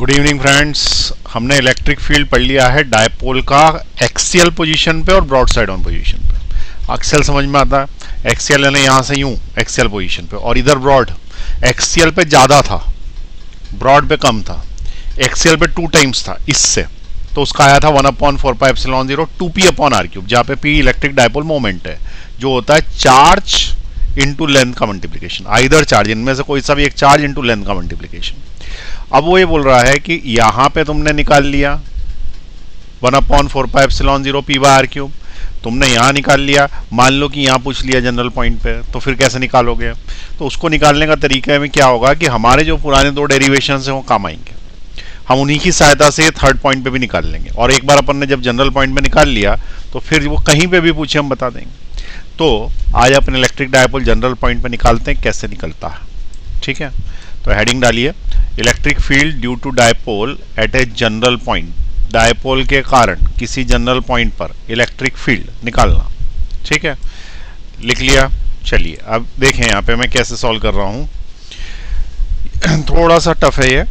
Good evening friends. हमने electric field पढ़ लिया है डायपोल का एक्सियल पोजीशन पे और ब्रॉड साइड ऑन पोजीशन पे। एक्सियल समझ में आता है, एक्सियल यानी यहाँ से यूं एक्सियल पोजीशन पे, और इधर ब्रॉड। एक्सियल पे ज़्यादा था, ब्रॉड पे कम था। एक्सियल पे 2 टाइम्स था इससे, तो उसका आया था 1/4πε0 2p/r³, जहाँ पे p इलेक्ट्रिक डायपोल मोमेंट है, जो होता है चार्ज इंटू लेंथ का मल्टीप्लीकेशन। आइदर चार्ज, इनमें से कोई सा भी एक चार्ज इंटू लेंथ का मल्टीप्लीकेशन। अब वो ये बोल रहा है कि यहां पे तुमने निकाल लिया 1/4πε0 p/r³, तुमने यहां निकाल लिया। मान लो कि यहां पूछ लिया जनरल पॉइंट पे, तो फिर कैसे निकालोगे? तो उसको निकालने का तरीका में क्या होगा कि हमारे जो पुराने 2 डेरिवेशन हैं वो काम आएंगे। हम उन्हीं की सहायता से थर्ड पॉइंट पे भी निकाल लेंगे, और एक बार अपन ने जब जनरल पॉइंट में निकाल लिया तो फिर वो कहीं पे भी पूछे हम बता देंगे। तो आज अपन इलेक्ट्रिक डायपोल जनरल पॉइंट पे निकालते हैं, कैसे निकलता है। ठीक है, तो हेडिंग डालिए, electric field due to dipole at a general point. Dipole के कारण किसी जनरल पॉइंट पर इलेक्ट्रिक फील्ड निकालना। ठीक है, लिख लिया। चलिए अब देखें यहाँ पे मैं कैसे सॉल्व कर रहा हूँ। थोड़ा सा टफ है ये।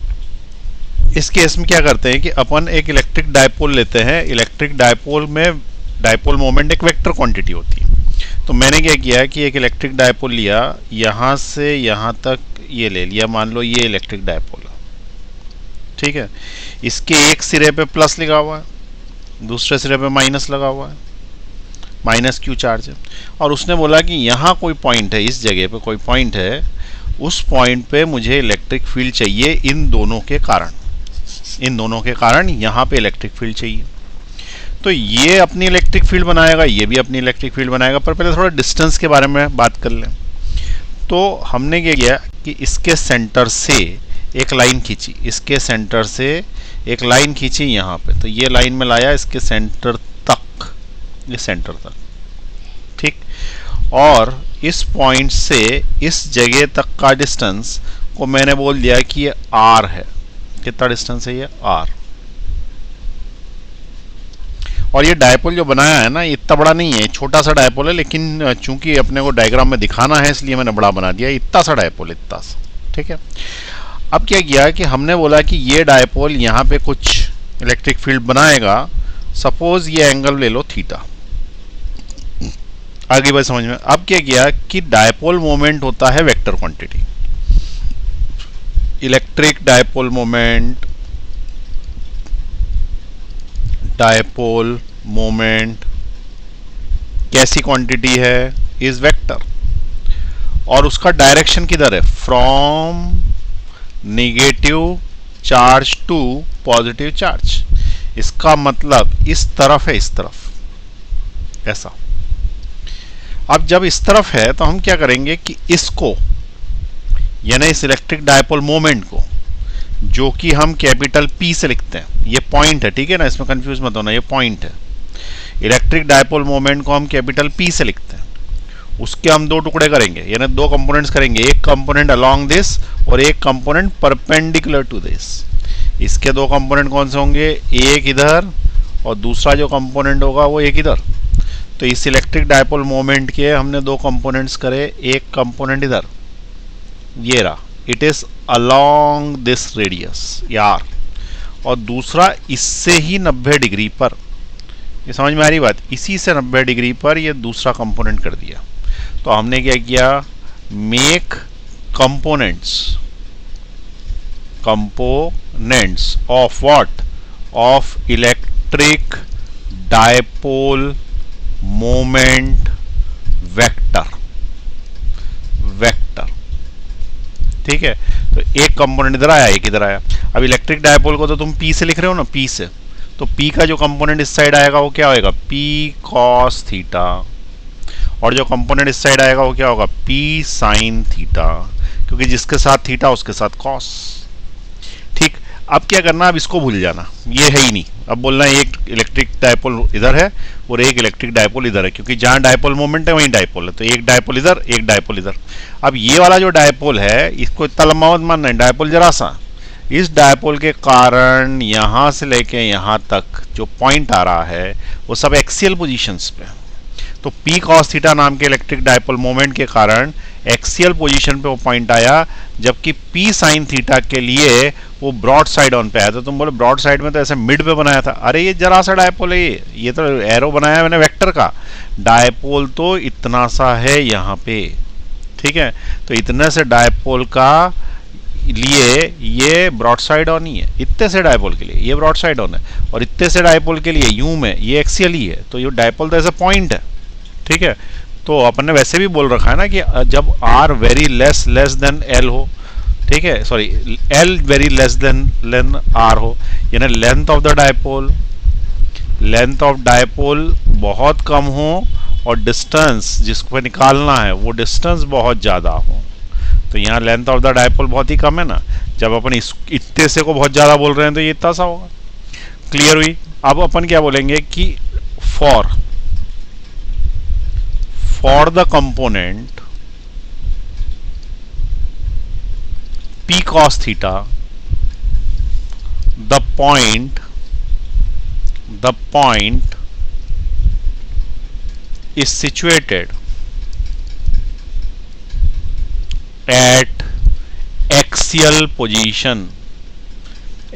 इस केस में क्या करते हैं कि अपन एक इलेक्ट्रिक डायपोल लेते हैं। इलेक्ट्रिक डायपोल में डायपोल मोमेंट एक वेक्टर क्वांटिटी होती है। तो मैंने क्या किया कि एक इलेक्ट्रिक डायपोल लिया, यहाँ से यहाँ तक ये ले लिया। मान लो ये इलेक्ट्रिक डायपोल है, ठीक है। इसके एक सिरे पे प्लस लगा हुआ है, दूसरे सिरे पे माइनस लगा हुआ है, माइनस क्यू चार्ज है। और उसने बोला कि यहाँ कोई पॉइंट है, इस जगह पे कोई पॉइंट है, उस पॉइंट पे मुझे इलेक्ट्रिक फील्ड चाहिए इन दोनों के कारण। इन दोनों के कारण यहाँ पे इलेक्ट्रिक फील्ड चाहिए। तो ये अपनी इलेक्ट्रिक फील्ड बनाएगा, ये भी अपनी इलेक्ट्रिक फील्ड बनाएगा। पर पहले थोड़ा डिस्टेंस के बारे में बात कर लें। तो हमने क्या किया कि इसके सेंटर से एक लाइन खींची, इसके सेंटर से एक लाइन खींची यहाँ पे। तो ये लाइन में लाया इसके सेंटर तक, ये सेंटर तक, ठीक। और इस पॉइंट से इस जगह तक का डिस्टेंस को मैंने बोल दिया कि ये r है। कितना डिस्टेंस है ये? r। और ये डायपोल जो बनाया है ना, इतना बड़ा नहीं है, छोटा सा डायपोल है, लेकिन चूंकि अपने को डायग्राम में दिखाना है इसलिए मैंने बड़ा बना दिया। इतना सा डायपोल, इतना सा, ठीक है। अब क्या किया कि हमने बोला कि ये डायपोल यहाँ पे कुछ इलेक्ट्रिक फील्ड बनाएगा। सपोज ये एंगल ले लो थीटा। आगे बात समझ में। अब क्या किया कि डायपोल मोमेंट होता है vector quantity. Electric dipole moment, dipole moment कैसी क्वांटिटी है? Is vector. और उसका डायरेक्शन किधर है? From negative charge to positive charge. इसका मतलब इस तरफ है, इस तरफ, ऐसा। अब जब इस तरफ है तो हम क्या करेंगे कि इसको, यानी इस इलेक्ट्रिक डायपोल मोमेंट को, जो कि हम कैपिटल P से लिखते हैं, ये पॉइंट है, ठीक है ना, इसमें कंफ्यूज मत होना, ये पॉइंट है। इलेक्ट्रिक डायपोल मोमेंट को हम कैपिटल P से लिखते हैं। उसके हम 2 टुकड़े करेंगे, यानी 2 कंपोनेंट्स करेंगे। एक कंपोनेंट अलोंग दिस और एक कंपोनेंट परपेंडिकुलर टू दिस। इसके 2 कंपोनेंट कौन से होंगे? एक इधर और दूसरा जो कंपोनेंट होगा वो एक इधर। तो इस इलेक्ट्रिक डायपोल मोमेंट के हमने 2 कंपोनेंट्स करे। एक कंपोनेंट इधर, ये रहा, it is along this radius यार, और दूसरा इससे ही 90 डिग्री पर। ये समझ में आ रही बात? इसी से 90 डिग्री पर ये दूसरा कंपोनेंट कर दिया। तो हमने क्या किया? Make components of what? Of electric dipole moment vector. ठीक है, तो एक कंपोनेंट इधर आया, एक इधर आया। अब इलेक्ट्रिक डायपोल को तो तुम P से लिख रहे हो ना, P से। तो P का जो कंपोनेंट इस साइड आएगा वो क्या होएगा? P cos theta. और जो कंपोनेंट इस साइड आएगा वो क्या होगा? P sin थीटा, क्योंकि जिसके साथ थीटा उसके साथ cos। ठीक। अब क्या करना? अब इसको भूल जाना, ये है ही नहीं। अब बोलना है एक इलेक्ट्रिक डायपोल इधर है और एक इलेक्ट्रिक डायपोल इधर है, क्योंकि जहां डायपोल मोमेंट है वहीं डायपोल है। तो एक डायपोल इधर, एक डायपोल इधर। अब ये वाला जो डायपोल है, इसको इतना लंबा मत मानना है, डायपोल जरा सा। इस डायपोल के कारण यहां से लेके यहां तक जो पॉइंट आ रहा है वो सब एक्सियल पोजीशंस पे। तो P cos थीटा नाम के इलेक्ट्रिक डायपोल मोमेंट के कारण एक्सियल पोजीशन पे वो पॉइंट आया, जबकि पी साइन थीटा के लिए वो ब्रॉड साइड ऑन पे आया। तो तुम बोले ब्रॉड साइड में तो ऐसे मिड पे बनाया था, अरे ये जरा सा डायपोल है, ये तो एरो बनाया मैंने वेक्टर का, डायपोल तो इतना सा है यहाँ पे, ठीक है। तो इतने से डायपोल का लिए ये ब्रॉड साइड ऑन ही है, इतने से डायपोल के लिए ये ब्रॉड साइड ऑन है, और इतने से डायपोल के लिए यू में ये एक्सियल ही है। तो ये डायपोल तो ऐसा पॉइंट है, ठीक है। तो अपन ने वैसे भी बोल रखा है ना कि जब R very less than L हो, ठीक है, sorry L very less than R हो, यानी लेंथ ऑफ द डायपोल बहुत कम हो और डिस्टेंस जिसको निकालना है वो डिस्टेंस बहुत ज़्यादा हो। तो यहाँ लेंथ ऑफ द डायपोल बहुत ही कम है ना, जब अपन इतने से को बहुत ज़्यादा बोल रहे हैं तो ये इतना सा होगा। क्लियर हुई? अब अपन क्या बोलेंगे कि for the component p cos theta, the point is situated at axial position,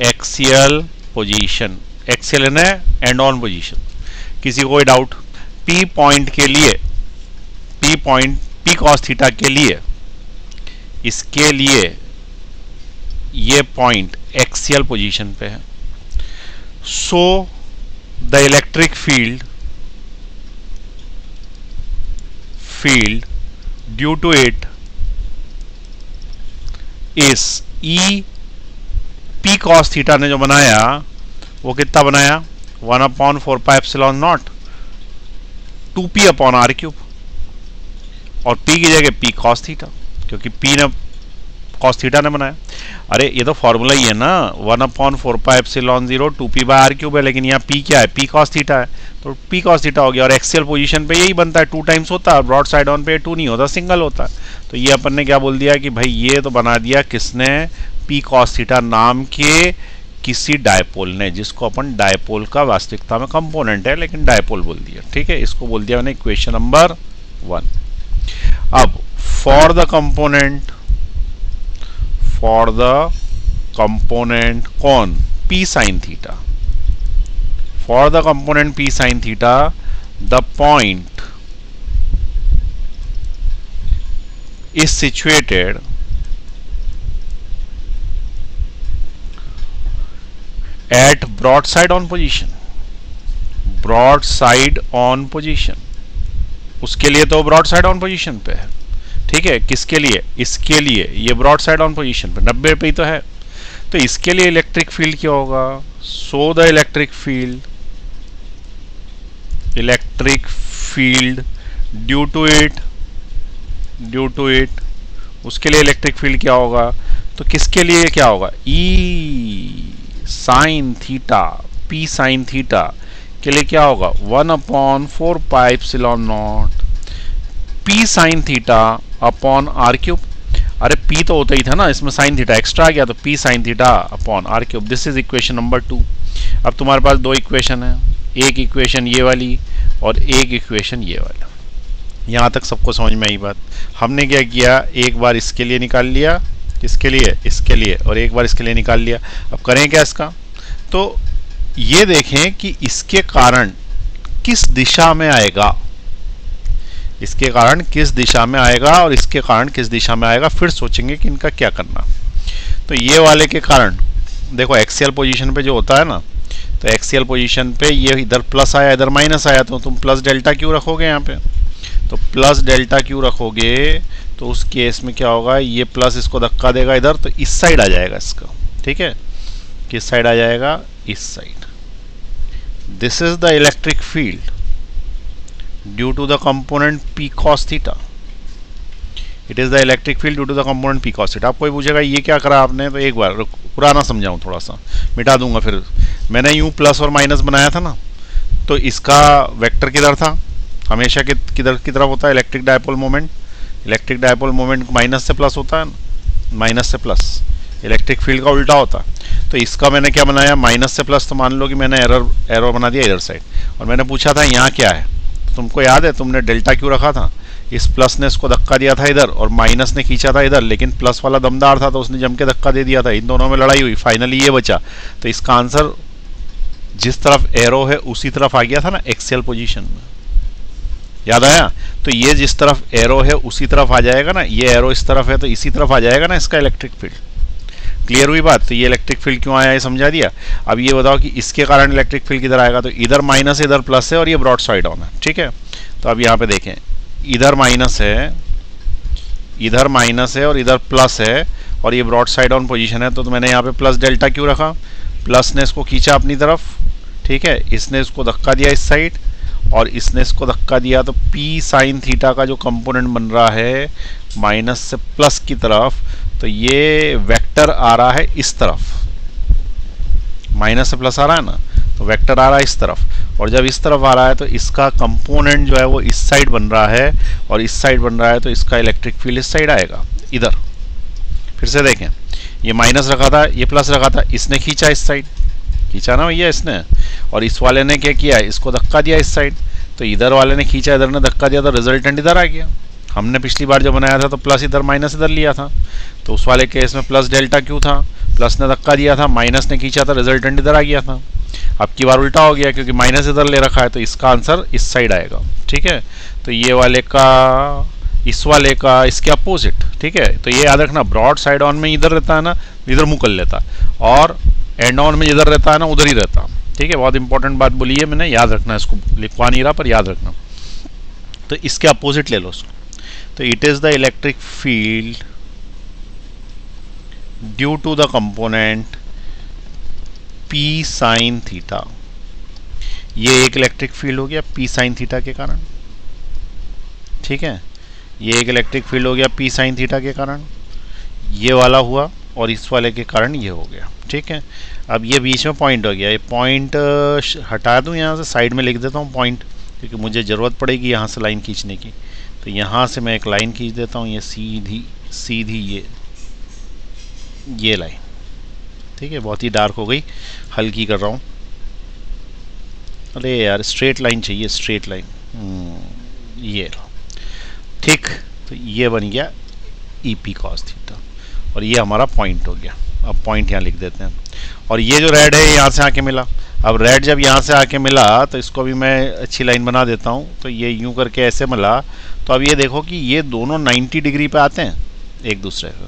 axial है ना एंड ऑन पोजीशन। किसी को कोई डाउट? p पॉइंट के लिए, p cos थीटा के लिए, इसके लिए ये पॉइंट एक्सियल पोजीशन पे है। So the electric field due to it is E P cos theta ने जो बनाया वो कितना बनाया? 1/4 pi epsilon not 2p upon R cube, और p की जगह p कॉस थीटा, क्योंकि p ने कॉस थीटा ने बनाया। अरे ये तो फॉर्मूला ही है ना, 1/4 pi epsilon 0 2p by R cube है, लेकिन यहाँ p क्या है? p कॉस थीटा है, तो p कॉस थीटा हो गया। और एक्सियल पोजीशन पे यही बनता है, 2 टाइम्स होता है, ब्रॉड साइड ऑन पे 2 नहीं होता, सिंगल होता है। तो ये अपन ने क्या बोल दिया कि भाई ये तो बना दिया किसने? p कॉस थीटा नाम के किसी डायपोल ने, जिसको अपन डायपोल का वास्तविकता में कंपोनेंट है लेकिन डायपोल बोल दिया, ठीक है। इसको बोल दिया मैंने इक्वेशन नंबर 1। अब फॉर द कंपोनेंट कौन? p sin theta. For the component p sin theta the point is situated at broad side on position, उसके लिए तो ब्रॉड साइड ऑन पोजीशन पे है, ठीक है। किसके लिए? इसके लिए ये ब्रॉड साइड ऑन पोजीशन पे 90 पे ही तो है। तो इसके लिए इलेक्ट्रिक फील्ड क्या होगा? So the electric field due to it उसके लिए इलेक्ट्रिक फील्ड क्या होगा? तो किसके लिए क्या होगा? E sine theta, p sine theta के लिए क्या होगा? 1/4 pi epsilon naught p sine theta upon R cube. अरे p तो होता ही था ना, इसमें साइन थीटा एक्स्ट्रा आ गया, तो p sine theta upon R cube. This is equation number 2। अब तुम्हारे पास 2 इक्वेशन है, एक इक्वेशन ये वाली और एक इक्वेशन ये वाला। यहाँ तक सबको समझ में आई बात? हमने क्या किया, एक बार इसके लिए निकाल लिया, इसके लिए, और एक बार इसके लिए निकाल लिया। अब करें क्या इसका? तो ये देखें कि इसके कारण किस दिशा में आएगा, इसके कारण किस दिशा में आएगा और इसके कारण किस दिशा में आएगा, फिर सोचेंगे कि इनका क्या करना। तो ये वाले के कारण देखो एक्सियल पोजीशन पे जो होता है ना, तो एक्सियल पोजीशन पे ये इधर प्लस आया इधर माइनस आया, तो तुम प्लस डेल्टा क्यू रखोगे यहाँ पे। तो प्लस डेल्टा क्यू रखोगे तो उस केस में क्या होगा? ये प्लस इसको धक्का देगा इधर, तो इस साइड आ जाएगा इसका, ठीक है। किस साइड आ जाएगा? इस side. This is the electric field due to the component p cos theta. It is the electric field due to the component p cos theta. आप कोई पूछेगा ये क्या करा आपने, तो एक बार पुराना समझाऊं, थोड़ा सा मिटा दूंगा फिर। मैंने यूं प्लस और माइनस बनाया था ना, तो इसका वेक्टर किधर था? हमेशा किधर की तरफ होता है? इलेक्ट्रिक डायपोल मोमेंट माइनस से प्लस होता है ना, माइनस से प्लस। इलेक्ट्रिक फील्ड का उल्टा होता है। तो इसका मैंने क्या बनाया? माइनस से प्लस। तो मान लो कि मैंने एरर बना दिया इधर साइड, और मैंने पूछा था यहाँ क्या है, तो तुमको याद है तुमने डेल्टा क्यू रखा था, इस प्लस ने इसको धक्का दिया था इधर और माइनस ने खींचा था इधर, लेकिन प्लस वाला दमदार था तो उसने जम के धक्का दे दिया था, इन दोनों में लड़ाई हुई, फाइनली ये बचा। तो इसका आंसर जिस तरफ एरो है उसी तरफ आ गया था ना, एक्सियल पोजीशन में, याद आया? तो ये जिस तरफ एरो है उसी तरफ आ जाएगा ना, ये एरो इस तरफ है तो इसी तरफ आ जाएगा ना इसका इलेक्ट्रिक फील्ड। क्लियर हुई बात? तो ये इलेक्ट्रिक फील्ड क्यों आया ये समझा दिया। अब ये बताओ कि इसके कारण इलेक्ट्रिक फील्ड किधर आएगा, तो इधर माइनस इधर प्लस है और ये ब्रॉड साइड ऑन है, ठीक है। तो अब यहाँ पे देखें, इधर माइनस है, इधर माइनस है और इधर प्लस है और ये ब्रॉड साइड ऑन पोजीशन है, तो मैंने यहाँ पे प्लस डेल्टा क्यों रखा, प्लस ने इसको खींचा अपनी तरफ, ठीक है, इसने इसको धक्का दिया इस साइड और इसने इसको धक्का दिया, तो P साइन थीटा का जो कंपोनेंट बन रहा है माइनस से प्लस की तरफ, तो ये वेक्टर आ रहा है इस तरफ, माइनस से प्लस आ रहा है ना, तो वेक्टर आ रहा है इस तरफ, और जब इस तरफ आ रहा है तो इसका कंपोनेंट जो है वो इस साइड बन रहा है और इस साइड बन रहा है, तो इसका इलेक्ट्रिक फील्ड इस साइड आएगा इधर। फिर से देखें, ये माइनस रखा था, ये प्लस रखा था, इसने खींचा इस साइड, खींचा ना भैया इसने, और इस वाले ने क्या किया, इसको धक्का दिया इस साइड, तो इधर वाले ने खींचा, इधर ने धक्का दिया, तो रिजल्टेंट इधर आ गया। हमने पिछली बार जो बनाया था तो प्लस इधर माइनस इधर लिया था, तो उस वाले केस में प्लस डेल्टा क्यों था, प्लस ने धक्का दिया था, माइनस ने खींचा था, रिजल्टेंट इधर आ गया था। अब की बार उल्टा हो गया क्योंकि माइनस इधर ले रखा है, तो इसका आंसर इस साइड आएगा, ठीक है। तो ये वाले का इस वाले का इसके अपोजिट, ठीक है। तो ये याद रखना, ब्रॉड साइड ऑन में इधर रहता है ना, इधर मुँह कर लेता, और एंड ऑन में जिधर रहता है ना उधर ही रहता, ठीक है। बहुत इंपॉर्टेंट बात बोली है मैंने, याद रखना, इसको लिखवा नहीं रहा पर याद रखना। तो इसके अपोजिट ले लो उसको, तो it is the electric field due to the component P sine theta. ये एक इलेक्ट्रिक फील्ड हो गया P साइन थीटा के कारण, ठीक है। ये एक इलेक्ट्रिक फील्ड हो गया P साइन थीटा के कारण, ये वाला हुआ, और इस वाले के कारण ये हो गया, ठीक है। अब ये बीच में पॉइंट हो गया, ये पॉइंट हटा दूं यहाँ से, साइड में लिख देता हूँ पॉइंट, क्योंकि मुझे ज़रूरत पड़ेगी यहाँ से लाइन खींचने की। तो यहाँ से मैं एक लाइन खींच देता हूँ, ये सीधी सीधी ये लाइन, ठीक है। बहुत ही डार्क हो गई, हल्की कर रहा हूँ। अरे यार स्ट्रेट लाइन चाहिए, स्ट्रेट लाइन, ये ठीक। तो ये बन गया EP cos थीटा, और ये हमारा पॉइंट हो गया। अब पॉइंट यहाँ लिख देते हैं, और ये जो रेड है यहाँ से आके मिला। अब रेड जब यहाँ से आके मिला तो इसको भी मैं अच्छी लाइन बना देता हूँ, तो ये यूं करके ऐसे मिला। तो अब ये देखो कि ये दोनों 90 डिग्री पे आते हैं एक दूसरे पे,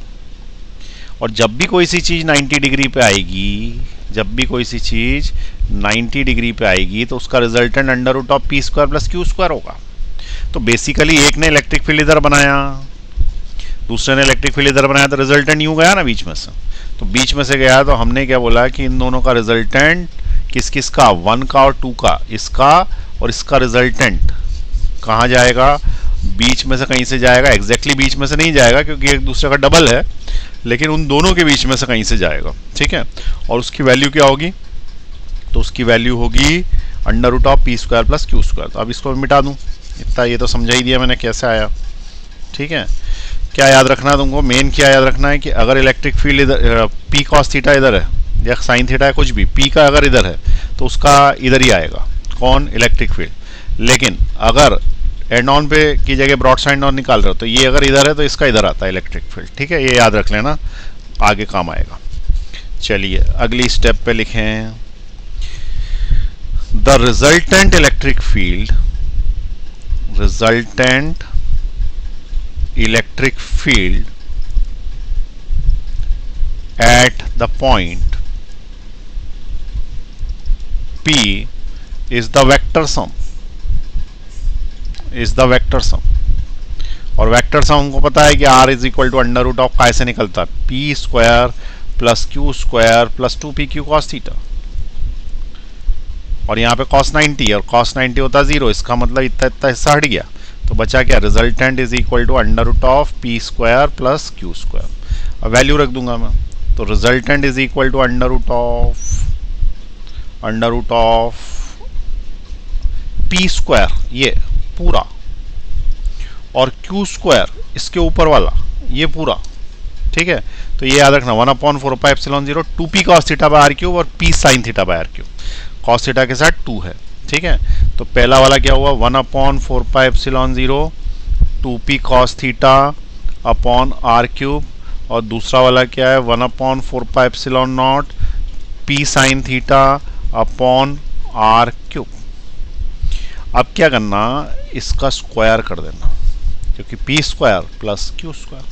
और जब भी कोई सी चीज़ 90 डिग्री पे आएगी, जब भी कोई सी चीज़ 90 डिग्री पे आएगी तो उसका resultant under root of P square plus Q square होगा। तो बेसिकली एक ने इलेक्ट्रिक फील्ड इधर बनाया, दूसरे ने इलेक्ट्रिक फील्ड इधर बनाया, तो रिजल्टेंट यूं गया ना बीच में से। तो बीच में से गया तो हमने क्या बोला कि इन दोनों का रिजल्टेंट किस किस का, 1 का और 2 का, इसका और इसका रिजल्टेंट कहाँ जाएगा, बीच में से कहीं से जाएगा। एग्जैक्टली बीच में से नहीं जाएगा क्योंकि एक दूसरे का डबल है, लेकिन उन दोनों के बीच में से कहीं से जाएगा, ठीक है। और उसकी वैल्यू क्या होगी, तो उसकी वैल्यू होगी under root of P square plus Q square. तो अब इसको मिटा दूँ, इतना ये तो समझा ही दिया मैंने कैसे आया, ठीक है। क्या याद रखना है तुमको, मेन क्या याद रखना है कि अगर इलेक्ट्रिक फील्ड इधर P cos थीटा इधर है या साइन थीटा है, कुछ भी P का अगर इधर है तो उसका इधर ही आएगा, कौन, इलेक्ट्रिक फील्ड। लेकिन अगर एंड ऑन पे की जगह ब्रॉड साइड ऑन निकाल रहे हो तो ये अगर इधर है तो इसका इधर आता है इलेक्ट्रिक फील्ड, ठीक है। ये याद रख लेना, आगे काम आएगा। चलिए अगली स्टेप पे लिखें, the resultant electric field, resultant electric field at the point P is the vector sum, is the vector sum। और वेक्टर सम हमको पता है कि R is equal to under root of कैसे निकलता है, P square plus Q square plus 2PQ cos theta, और यहाँ पे cos 90 और cos 90 होता है 0, इसका मतलब इतना इतना हिस्सा हट गया, तो बचा क्या, resultant is equal to under root of P square plus Q square. अब वैल्यू रख दूंगा मैं, तो resultant is equal to under root of P square ये पूरा, और Q स्क्वायर इसके ऊपर वाला ये पूरा, ठीक है। तो ये याद रखना 1/4πε0 2P cos theta by r cube और P sine theta bye r cube, cos theta के साथ 2 है, ठीक है। तो पहला वाला क्या हुआ, 1/4πε0 2p cos theta upon R cube, और दूसरा वाला क्या है 1/4πε0 p sine theta upon R cube. अब क्या करना, इसका स्क्वायर कर देना, क्योंकि P square plus Q square,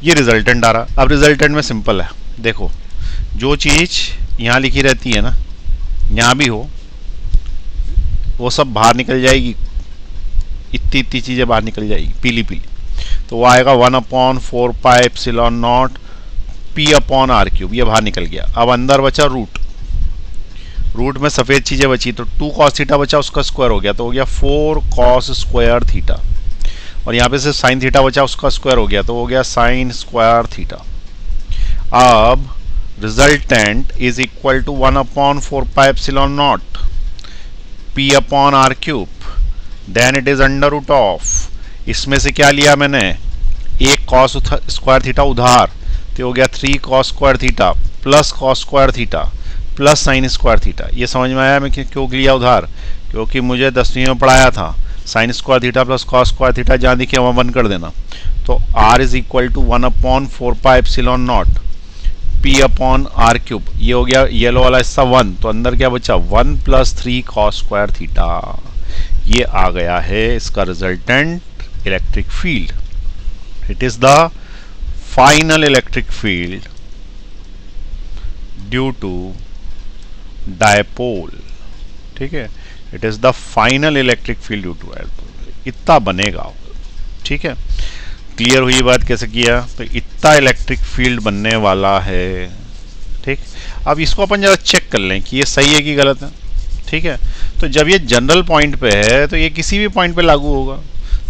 ये रिजल्टेंट आ रहा। अब रिजल्टेंट में सिंपल है, देखो जो चीज़ यहाँ लिखी रहती है ना, यहाँ भी हो, वो सब बाहर निकल जाएगी, इतनी इतनी चीज़ें बाहर निकल जाएगी पीली पीली, तो वो आएगा 1/4πε0 p अपॉन आर क्यूब, ये बाहर निकल गया। अब अंदर बचा रूट, रूट में सफ़ेद चीज़ें बची, तो 2 cos थीटा बचा, उसका स्क्वायर हो गया, तो हो गया 4 cos स्क्वायर थीटा, और यहाँ पे से साइन थीटा बचा, उसका स्क्वायर हो गया, तो हो गया साइन स्क्वायर थीटा। अब resultant is equal to 1/4πε0 p upon R cube, then it is under root of, इसमें से क्या लिया मैंने, एक cos स्क्वायर थीटा उधार, तो हो गया 3 cos square theta plus cos square theta plus sign square theta. ये समझ में आया मैं क्यों लिया उधार, क्योंकि मुझे 10वीं में पढ़ाया था sine square theta plus cos square theta, जहाँ दिखे वहाँ 1 कर देना, तो r is equal to 1/4πε0 p upon R cube, ये हो गया येलो वाला हिस्सा 1, तो अंदर क्या बचा 1 + 3 cos स्क्वायर थीटा, ये आ गया है इसका resultant electric field. It is the final electric field due to dipole, ठीक है, it is the final electric field due to dipole, इतना बनेगा, ठीक है। क्लियर हुई बात कैसे किया, तो इतना इलेक्ट्रिक फील्ड बनने वाला है, ठीक। अब इसको अपन जरा चेक कर लें कि ये सही है कि गलत है, ठीक है। तो जब ये जनरल पॉइंट पे है तो ये किसी भी पॉइंट पे लागू होगा,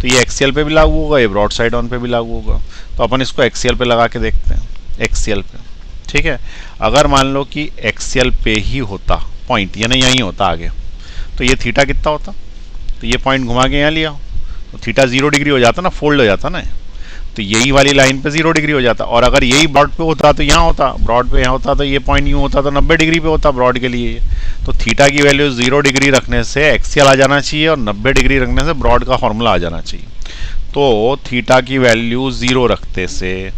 तो ये एक्सियल पे भी लागू होगा, ये ब्रॉड साइड ऑन पे भी लागू होगा, तो अपन इसको एक्सियल पे लगा के देखते हैं, एक्सियल पे, ठीक है। अगर मान लो कि एक्सियल पे ही होता पॉइंट, यानी यहीं होता आगे, तो ये थीटा कितना होता, तो ये पॉइंट घुमा के यहाँ लिया, तो थीटा 0 डिग्री हो जाता ना, फोल्ड हो जाता ना, तो यही वाली लाइन पे 0 डिग्री हो जाता। और अगर यही ब्रॉड पे होता तो यहाँ होता, ब्रॉड पे यहाँ होता, तो ये पॉइंट यूँ होता तो 90 डिग्री पे होता ब्रॉड के लिए। तो थीटा की वैल्यू 0 डिग्री रखने से एक्सियल आ जाना चाहिए, और 90 डिग्री रखने से ब्रॉड का फॉर्मूला आ जाना चाहिए। तो थीटा की वैल्यू 0 रखते से,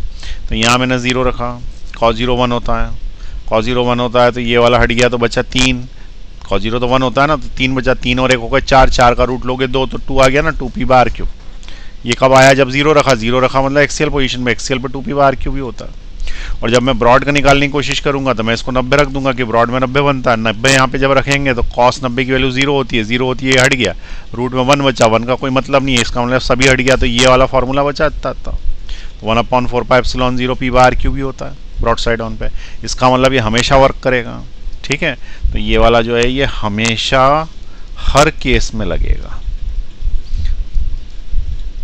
तो यहाँ मैंने 0 रखा, cos 0 1 होता है, cos 0 1 होता है, तो ये वाला हट गया, तो बचा 3, cos 0 तो 1 होता है ना, तो 3 बचा, 3 और 1 होगा 4, 4 का रूट लोगे 2, तो 2 आ गया ना, 2p/r क्यूब। ये कब आया, जब 0 रखा, 0 रखा मतलब एक्सियल पोजीशन में, एक्सियल पे 2p/r क्यूब ही होता है। और जब मैं ब्रॉड का निकालने की कोशिश करूंगा तो मैं इसको 90 रख दूंगा कि ब्रॉड में 90 बनता है, 90 यहाँ पे जब रखेंगे तो cos 90 की वैल्यू 0 होती है, 0 होती है, ये हट गया, रूट में 1 बचा, 1 का कोई मतलब नहीं है, इसका मतलब सभी हट गया, तो ये वाला फॉर्मूला बचा इतना, 1/4πε0 p/r क्यूब ही होता है ब्रॉड साइड ऑन पे। इसका मतलब ये हमेशा वर्क करेगा, ठीक है। तो ये वाला जो है ये हमेशा हर केस में लगेगा,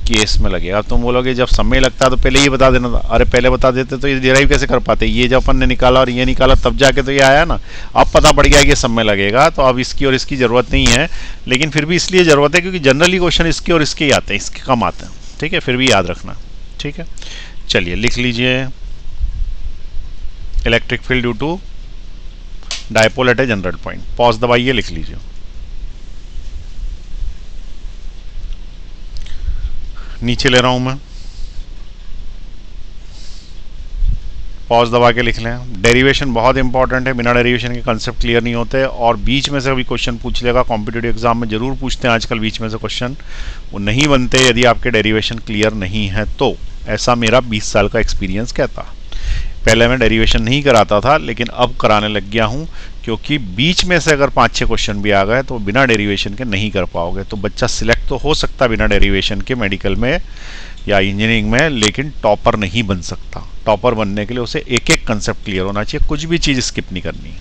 केस में लगेगा। तुम बोलोगे जब समय लगता है तो पहले ये बता देना था, अरे पहले बता देते तो ये डिराइव कैसे कर पाते, ये जब अपन ने निकाला और ये निकाला तब जाके तो ये आया ना, अब पता पड़ गया कि समय लगेगा, तो अब इसकी और इसकी ज़रूरत नहीं है, लेकिन फिर भी इसलिए ज़रूरत है क्योंकि जनरली क्वेश्चन इसके और इसके ही आते हैं, इसके कम आते हैं, ठीक है, फिर भी याद रखना, ठीक है। चलिए लिख लीजिए, electric field due to dipole at a general point, pause दबाइए, लिख लीजिए। नीचे ले रहा हूं मैं, पॉज दबा के लिख लें। डेरिवेशन बहुत इंपॉर्टेंट है, बिना डेरिवेशन के कंसेप्ट क्लियर नहीं होते, और बीच में से कभी क्वेश्चन पूछ लेगा, कॉम्पिटिटिव एग्जाम में जरूर पूछते हैं आजकल बीच में से क्वेश्चन, वो नहीं बनते यदि आपके डेरिवेशन क्लियर नहीं है तो। ऐसा मेरा 20 साल का एक्सपीरियंस कहता। पहले मैं डेरिवेशन नहीं कराता था, लेकिन अब कराने लग गया हूं, क्योंकि बीच में से अगर 5-6 क्वेश्चन भी आ गए तो बिना डेरिवेशन के नहीं कर पाओगे। तो बच्चा सिलेक्ट तो हो सकता बिना डेरिवेशन के मेडिकल में या इंजीनियरिंग में, लेकिन टॉपर नहीं बन सकता। टॉपर बनने के लिए उसे एक एक कंसेप्ट क्लियर होना चाहिए, कुछ भी चीज़ स्किप नहीं करनी है।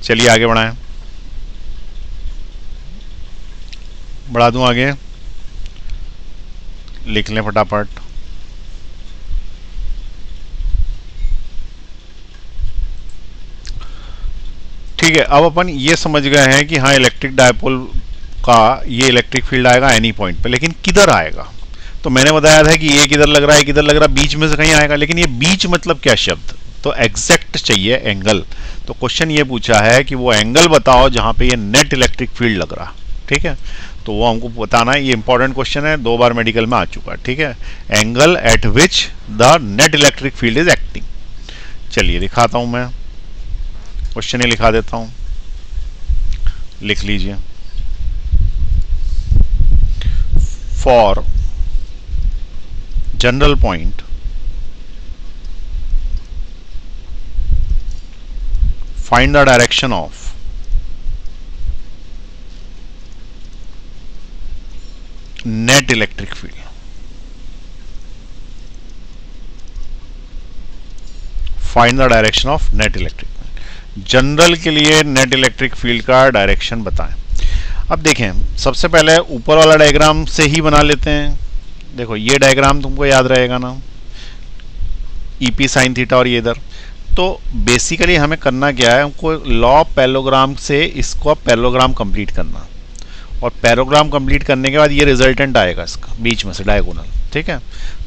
चलिए आगे बढ़ाएं, बढ़ा दूं आगे, लिख लें फटाफट। ठीक है, अब अपन ये समझ गए हैं कि हाँ इलेक्ट्रिक डायपोल का ये इलेक्ट्रिक फील्ड आएगा एनी पॉइंट पे, लेकिन किधर आएगा। तो मैंने बताया था कि ये किधर लग रहा है, किधर लग रहा है, बीच में से कहीं आएगा, लेकिन ये बीच मतलब क्या शब्द, तो एग्जैक्ट चाहिए एंगल। तो क्वेश्चन ये पूछा है कि वो एंगल बताओ जहां पे ये नेट इलेक्ट्रिक फील्ड लग रहा, ठीक है। तो वो हमको बताना है, ये इंपॉर्टेंट क्वेश्चन है, 2 बार मेडिकल में आ चुका है, ठीक है। Angle eight which the net electric field is acting. चलिए दिखाता हूं, मैं क्वेश्चन ही लिखा देता हूं, लिख लीजिए। For general point find the direction of net electric field. Find the direction of net electric field. General के लिए नेट इलेक्ट्रिक फील्ड का डायरेक्शन बताएं। अब देखें, सबसे पहले ऊपर वाला डायग्राम से ही बना लेते हैं। देखो ये डायग्राम तुमको याद रहेगा ना, ईपी साइन थीटा, और ये इधर। तो बेसिकली हमें करना क्या है, हमको लॉ पैरेललोग्राम से इसको पैरेललोग्राम कंप्लीट करना, और पैरेललोग्राम कंप्लीट करने के बाद ये रिजल्टेंट आएगा इसका बीच में से डायगोनल, ठीक है।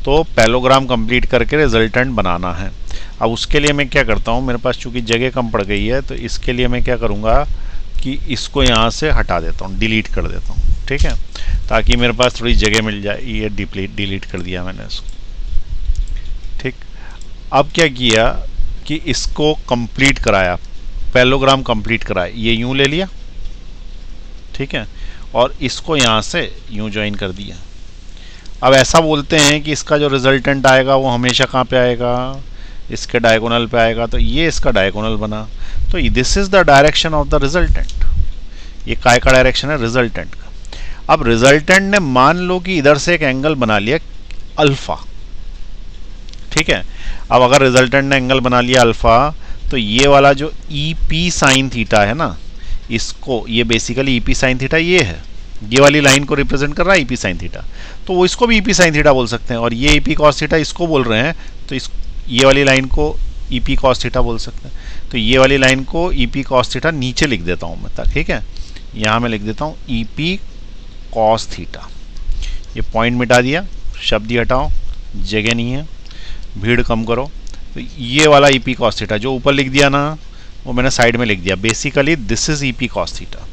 तो पैरेललोग्राम कंप्लीट करके रिजल्टेंट बनाना है। अब उसके लिए मैं क्या करता हूँ, मेरे पास चूंकि जगह कम पड़ गई है, तो इसके लिए मैं क्या करूँगा कि इसको यहाँ से हटा देता हूँ, डिलीट कर देता हूँ, ठीक है, ताकि मेरे पास थोड़ी जगह मिल जाए। ये डिलीट कर दिया मैंने इसको, ठीक। अब क्या किया कि इसको कंप्लीट कराया, पैरेललोग्राम कंप्लीट कराया, ये यूं ले लिया, ठीक है, और इसको यहाँ से यूं ज्वाइन कर दिया। अब ऐसा बोलते हैं कि इसका जो रिजल्टेंट आएगा वो हमेशा कहाँ पे आएगा, इसके डायगोनल पे आएगा। तो ये इसका डायगोनल बना, तो this is the direction of the resultant. ये काय का डायरेक्शन है, रिजल्टेंट का। अब रिजल्टेंट ने मान लो कि इधर से एक एंगल बना लिया अल्फा, ठीक है। अब अगर रिजल्टेंट ने एंगल बना लिया अल्फा, तो ये वाला जो ईपी साइन थीटा है ना, इसको, ये बेसिकली ईपी साइन थीटा ये है, ये वाली लाइन को रिप्रेजेंट कर रहा है ईपी साइन थीटा, तो वो इसको भी ईपी साइन थीटा बोल सकते हैं। और ये ईपी कॉस थीटा इसको बोल रहे हैं, तो इस ये वाली लाइन को ईपी कॉस थीटा बोल सकते हैं। तो ये वाली लाइन को ईपी कॉस थीटा नीचे लिख देता हूँ मैं, ठीक है। यहाँ मैं लिख देता हूँ ईपी कॉस थीटा। ये पॉइंट मिटा दिया, शब्द ही हटाओ, जगह नहीं है, भीड़ कम करो। तो ये वाला ईपी कॉस थीटा जो ऊपर लिख दिया ना, वो मैंने साइड में लिख दिया। Basically this is EP cos theta,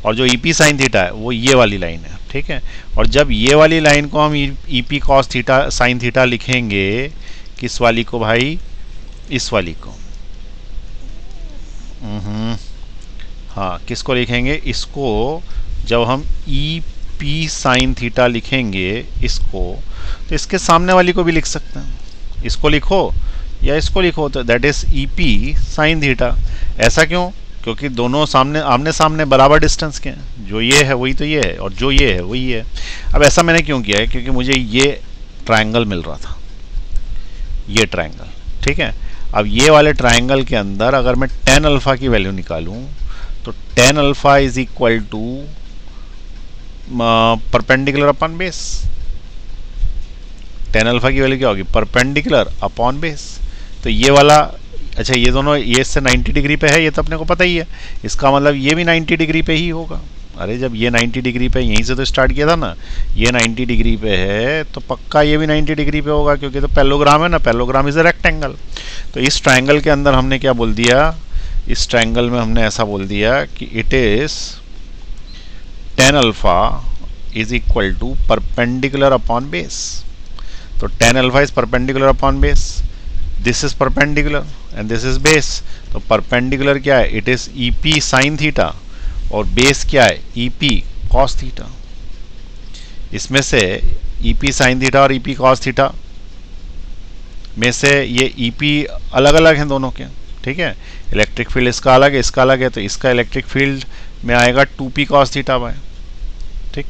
और जो ईपी साइन थीटा है वो ये वाली लाइन है, ठीक है। और जब ये वाली लाइन को हम EP cos theta sine theta लिखेंगे, किस वाली को भाई, इस वाली को, हाँ, किसको लिखेंगे, इसको। जब हम ईपी साइन थीटा लिखेंगे इसको, तो इसके सामने वाली को भी लिख सकते हैं, इसको लिखो या इसको लिखो, तो that is EP sine theta. ऐसा क्यों, क्योंकि दोनों सामने आमने सामने बराबर डिस्टेंस के हैं, जो ये है वही तो ये है, और जो ये है वही है। अब ऐसा मैंने क्यों किया है, क्योंकि मुझे ये ट्रायंगल मिल रहा था, ये ट्रायंगल, ठीक है। अब ये वाले ट्रायंगल के अंदर अगर मैं tan अल्फा की वैल्यू निकालूं, तो tan alpha is equal to perpendicular upon base. tan alpha की वैल्यू क्या होगी, परपेंडिकुलर अपॉन बेस। तो ये वाला, अच्छा ये दोनों, ये इससे 90 डिग्री पे है, ये तो अपने को पता ही है, इसका मतलब ये भी 90 डिग्री पे ही होगा। अरे जब ये 90 डिग्री पे, यहीं से तो स्टार्ट किया था ना, ये 90 डिग्री पे है, तो पक्का ये भी 90 डिग्री पे होगा, क्योंकि तो पैरेललोग्राम है ना, पैरेललोग्राम इज अ रेक्टेंगल। तो इस ट्रायंगल के अंदर हमने क्या बोल दिया, इस ट्रायंगल में हमने ऐसा बोल दिया कि it is tan alpha is equal to perpendicular upon base. तो tan alpha is perpendicular upon base, this is perpendicular and this is base. तो परपेंडिकुलर क्या है, it is EP sine theta, और बेस क्या है, ईपी कॉस थीटा। इसमें से EP sine theta और ईपी कॉस थीटा में से ये ईपी अलग अलग हैं दोनों के, ठीक है। इलेक्ट्रिक फील्ड इसका अलग है, इसका अलग है, तो इसका इलेक्ट्रिक फील्ड में आएगा 2p कॉस थीटा बाय, ठीक।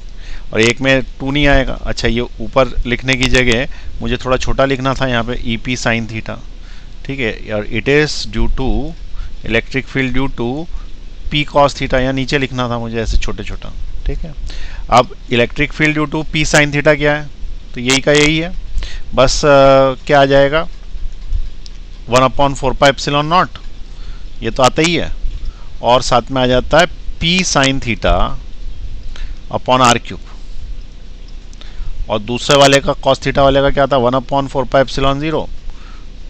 और एक में 2 नहीं आएगा। अच्छा, ये ऊपर लिखने की जगह मुझे थोड़ा छोटा लिखना था, यहाँ पे ईपी साइन थीटा, ठीक है। और it is due to electric field due to P cos theta, या नीचे लिखना था मुझे ऐसे छोटे छोटा, ठीक है। अब electric field due to P sine theta क्या है, तो यही का यही है, बस क्या आ जाएगा, 1/4πε0, ये तो आता ही है, और साथ में आ जाता है P sine theta upon R cube. और दूसरे वाले का कॉस थीटा वाले का क्या था, 1/4πε0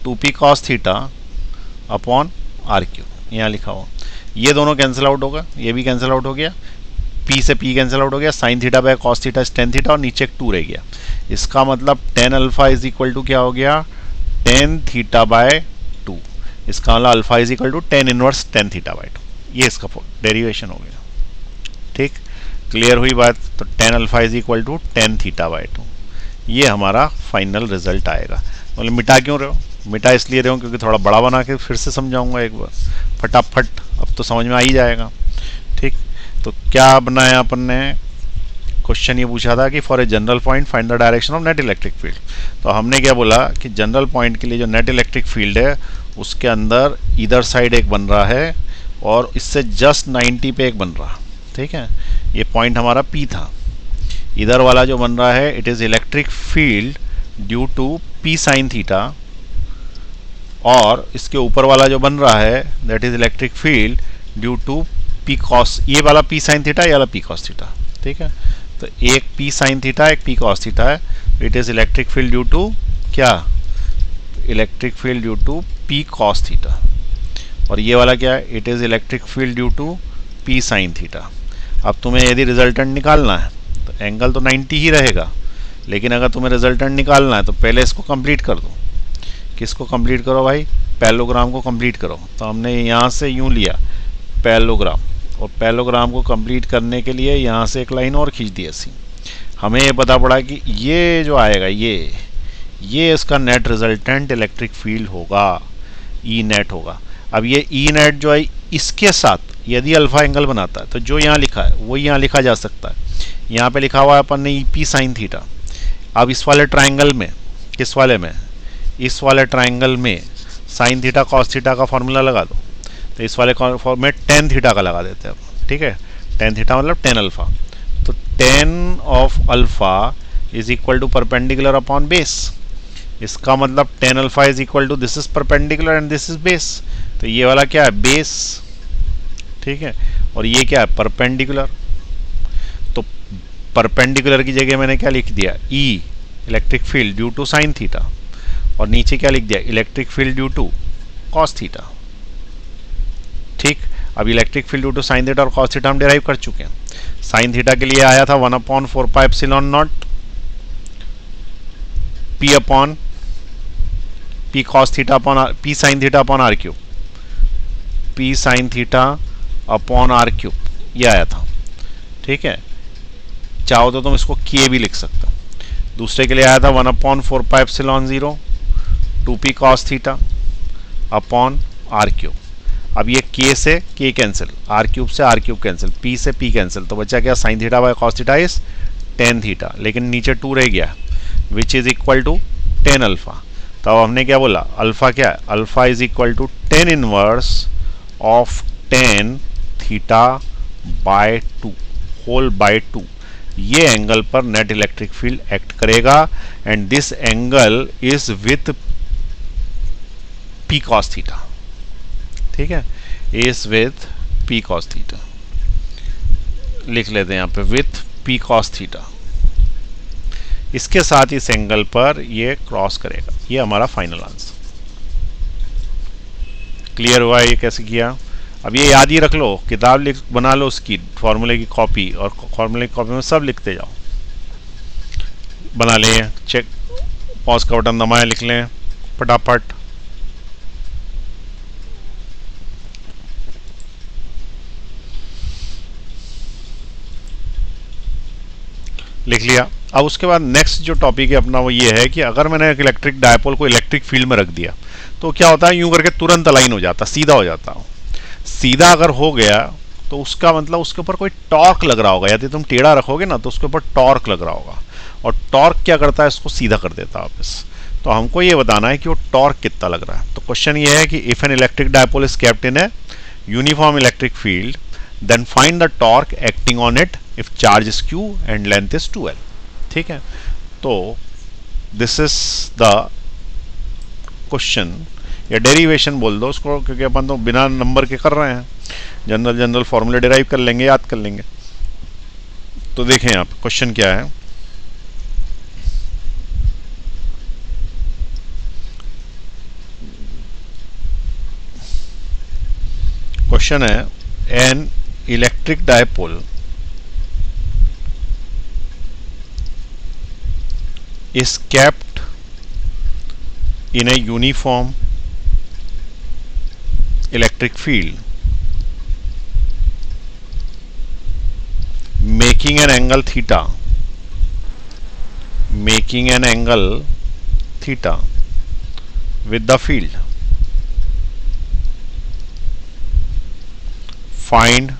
2p cos theta upon R cube, यहाँ लिखा हुआ। ये दोनों कैंसिल आउट होगा, ये भी कैंसिल आउट हो गया, पी से पी कैंसिल आउट हो गया, sine theta by cos theta tan theta और नीचे एक 2 रह गया। इसका मतलब tan alpha is equal to क्या हो गया, टेन थीटा बाय 2। इसका मतलब alpha is equal to tan inverse tan theta by 2। ये इसका डेरिवेशन हो गया। ठीक, क्लियर हुई बात। तो tan alpha is equal to tan theta by 2, ये हमारा फाइनल रिजल्ट आएगा। मतलब मिटा क्यों रहे हो, मिटा इसलिए रहे हो क्योंकि थोड़ा बड़ा बना के फिर से समझाऊंगा एक बार फटाफट, अब तो समझ में आ ही जाएगा। ठीक, तो क्या बनाया अपन ने, क्वेश्चन ये पूछा था कि for a general point find the direction of net electric field. तो हमने क्या बोला कि जनरल पॉइंट के लिए जो नेट इलेक्ट्रिक फील्ड है उसके अंदर इधर साइड एक बन रहा है और इससे जस्ट 90 पे एक बन रहा। ठीक है, ये पॉइंट हमारा P था। इधर वाला जो बन रहा है it is electric field due to P sine theta, और इसके ऊपर वाला जो बन रहा है that is electric field due to P cos, ये वाला P साइन थीटा, ये वाला P कॉस थीटा। ठीक है, तो एक P साइन थीटा एक P कॉस थीटा है, it is electric field due to क्या, electric field due to P cos theta. और ये वाला क्या है, it is electric field due to P sine theta. अब तुम्हें यदि रिजल्टेंट निकालना है तो एंगल तो 90 ही रहेगा, लेकिन अगर तुम्हें रिजल्टेंट निकालना है तो पहले इसको कंप्लीट कर दो। किसको कंप्लीट करो भाई, पैरेललोग्राम को कंप्लीट करो। तो हमने यहाँ से यूँ लिया पैरेललोग्राम, और पैरेललोग्राम को कंप्लीट करने के लिए यहाँ से एक लाइन और खींच दी ऐसी। हमें ये पता पड़ा कि ये जो आएगा ये इसका नेट रिजल्टेंट इलेक्ट्रिक फील्ड होगा, ई नेट होगा। अब ये ई नेट जो है इसके साथ यदि अल्फा एंगल बनाता है तो जो यहाँ लिखा है वो यहाँ लिखा जा सकता है। यहाँ पे लिखा हुआ है अपन ने P साइन थीटा। अब इस वाले ट्राइंगल में, किस वाले में, इस वाले ट्राइंगल में साइन थीटा कॉस थीटा का फॉर्मूला लगा दो। तो इस वाले में टेन थीटा का लगा देते हैं अब। ठीक है, टेन थीटा मतलब टेन अल्फा। तो tan of alpha is equal to perpendicular upon base. इसका मतलब tan alpha is equal to this is perpendicular and this is base. तो ये वाला क्या है, बेस। ठीक है, और ये क्या है, परपेंडिकुलर। तो परपेंडिकुलर की जगह मैंने क्या लिख दिया, E electric field due to sine theta, और नीचे क्या लिख दिया, electric field due to cos theta. ठीक, अब electric field due to sine theta और कॉस थीटा हम डिराइव कर चुके हैं। साइन थीटा के लिए आया था 1/4 pi epsilon naught P upon P cos theta upon P sine theta upon R cube, P sine theta upon R cube, ये आया था। ठीक है, चाहो तो तुम इसको K भी लिख सकते हो। दूसरे के लिए आया था 1/4 pi epsilon 0 2P cos theta upon R cube. अब ये K से K कैंसिल, आर क्यूब से आर क्यूब कैंसिल, P से P कैंसिल, तो बचा क्या, sine theta by cos theta is tan theta, लेकिन नीचे 2 रह गया which is equal to tan alpha. तो अब हमने क्या बोला, अल्फा क्या है, alpha is equal to tan inverse of tan theta by 2 whole by 2। ये एंगल पर नेट इलेक्ट्रिक फील्ड एक्ट करेगा and this angle is with P cos theta. ठीक है, is with P cos theta, लिख लेते हैं यहाँ पे विथ P cos थीटा। इसके साथ इस एंगल पर ये क्रॉस करेगा। ये हमारा फाइनल आंसर। क्लियर हुआ ये कैसे किया। अब ये याद ही रख लो, किताब लिख बना लो उसकी फॉर्मूले की कॉपी, और फॉर्मूले की कॉपी में सब लिखते जाओ। बना लें, चेक, पॉज का बटन दबाएं, लिख लें फटाफट। लिख लिया। अब उसके बाद नेक्स्ट जो टॉपिक है अपना वो ये है कि अगर मैंने एक इलेक्ट्रिक डायपोल को इलेक्ट्रिक फील्ड में रख दिया तो क्या होता है, यूं करके तुरंत अलाइन हो जाता, सीधा हो जाता। सीधा अगर हो गया तो उसका मतलब उसके ऊपर कोई टॉर्क लग रहा होगा। यदि तुम टेढ़ा रखोगे ना तो उसके ऊपर टॉर्क लग रहा होगा, और टॉर्क क्या करता है, इसको सीधा कर देता है वापस। तो हमको ये बताना है कि वो टॉर्क कितना लग रहा है। तो क्वेश्चन ये है कि if an electric dipole is kept in a uniform electric field then find the torque acting on it if charge is q and length is 2l। ठीक है, तो दिस इज द क्वेश्चन, या derivation बोल दो उसको, क्योंकि अपन तो बिना नंबर के कर रहे हैं, जनरल फॉर्मूले डिराइव कर लेंगे, याद कर लेंगे। तो देखें यहाँ पे क्वेश्चन क्या है। क्वेश्चन है N electric dipole is kept in a uniform electric field making an angle theta with the field. Find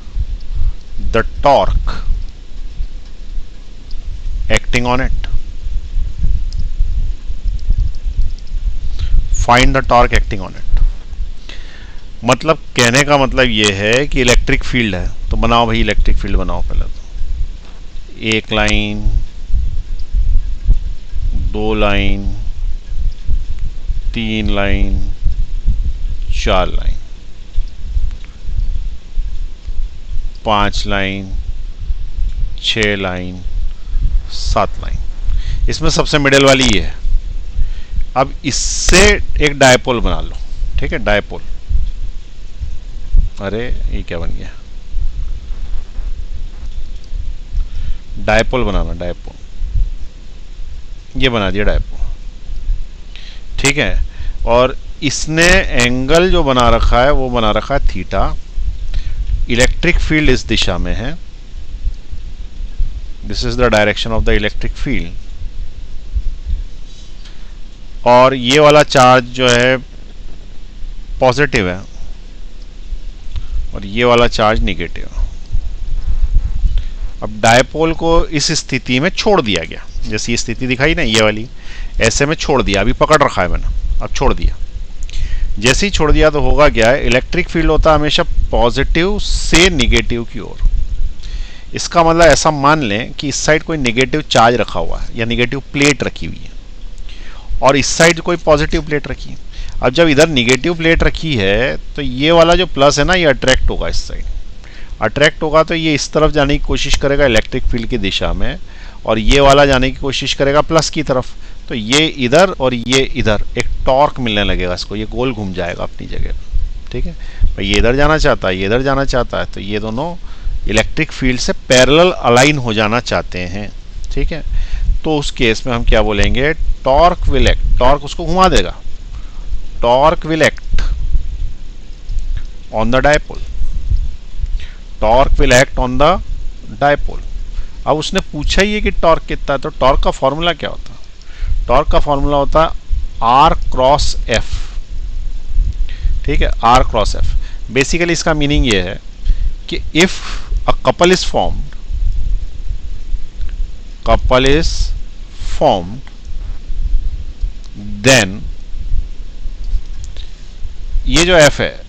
the torque acting on it. Find the torque acting on it. मतलब कहने का मतलब ये है कि इलेक्ट्रिक फील्ड है, तो बनाओ भाई इलेक्ट्रिक फील्ड बनाओ पहले तो। एक लाइन, दो लाइन, तीन लाइन, चार लाइन, पांच लाइन, छह लाइन, सात लाइन। इसमें सबसे मिडिल वाली ये है। अब इससे एक डायपोल बना लो, ठीक है, डायपोल। अरे ये क्या बन गया, डायपोल बनाना, डायपोल, ये बना दिया डायपोल, ठीक है। और इसने एंगल जो बना रखा है वो बना रखा है थीटा। इलेक्ट्रिक फील्ड इस दिशा में है, this is the direction of the electric field. और ये वाला चार्ज जो है पॉजिटिव है और ये वाला चार्ज निगेटिव। अब डायपोल को इस स्थिति में छोड़ दिया गया, जैसी ये स्थिति दिखाई ना, ये वाली, ऐसे में छोड़ दिया। अभी पकड़ रखा है मैंने, अब छोड़ दिया। जैसे ही छोड़ दिया तो होगा क्या है, इलेक्ट्रिक फील्ड होता है हमेशा पॉजिटिव से निगेटिव की ओर। इसका मतलब ऐसा मान लें कि इस साइड कोई निगेटिव चार्ज रखा हुआ है या निगेटिव प्लेट रखी हुई है और इस साइड कोई पॉजिटिव प्लेट रखी है। अब जब इधर निगेटिव प्लेट रखी है तो ये वाला जो प्लस है ना, ये अट्रैक्ट होगा इस साइड। अट्रैक्ट होगा तो ये इस तरफ जाने की कोशिश करेगा इलेक्ट्रिक फील्ड की दिशा में, और ये वाला जाने की कोशिश करेगा प्लस की तरफ। तो ये इधर और ये इधर एक टॉर्क मिलने लगेगा इसको, ये गोल घूम जाएगा अपनी जगह, ठीक है। भाई ये इधर जाना चाहता है, ये इधर जाना चाहता है, तो ये दोनों इलेक्ट्रिक फील्ड से पैरेलल अलाइन हो जाना चाहते हैं, ठीक है। तो उस केस में हम क्या बोलेंगे, टॉर्क विल एक्ट, टॉर्क उसको घुमा देगा, torque will act on the dipole, torque will act on the dipole. अब उसने पूछा ही है कि टॉर्क कितना है, तो टॉर्क का फॉर्मूला क्या होता है, टॉर्क का फॉर्मूला होता है आर क्रॉस एफ, ठीक है, आर क्रॉस एफ। बेसिकली इसका मीनिंग ये है कि if a couple is formed, then ये जो एफ है,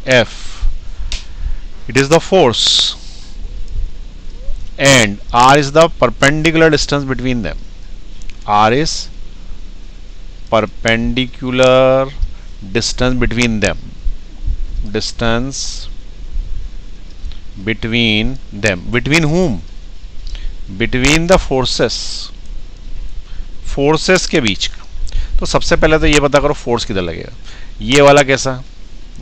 F, it is the force and r is the perpendicular distance between them. R is perpendicular distance between them, distance between them, between whom, between the forces, forces के बीच का। तो सबसे पहले तो ये पता करो फोर्स किधर लगेगा। ये वाला कैसा,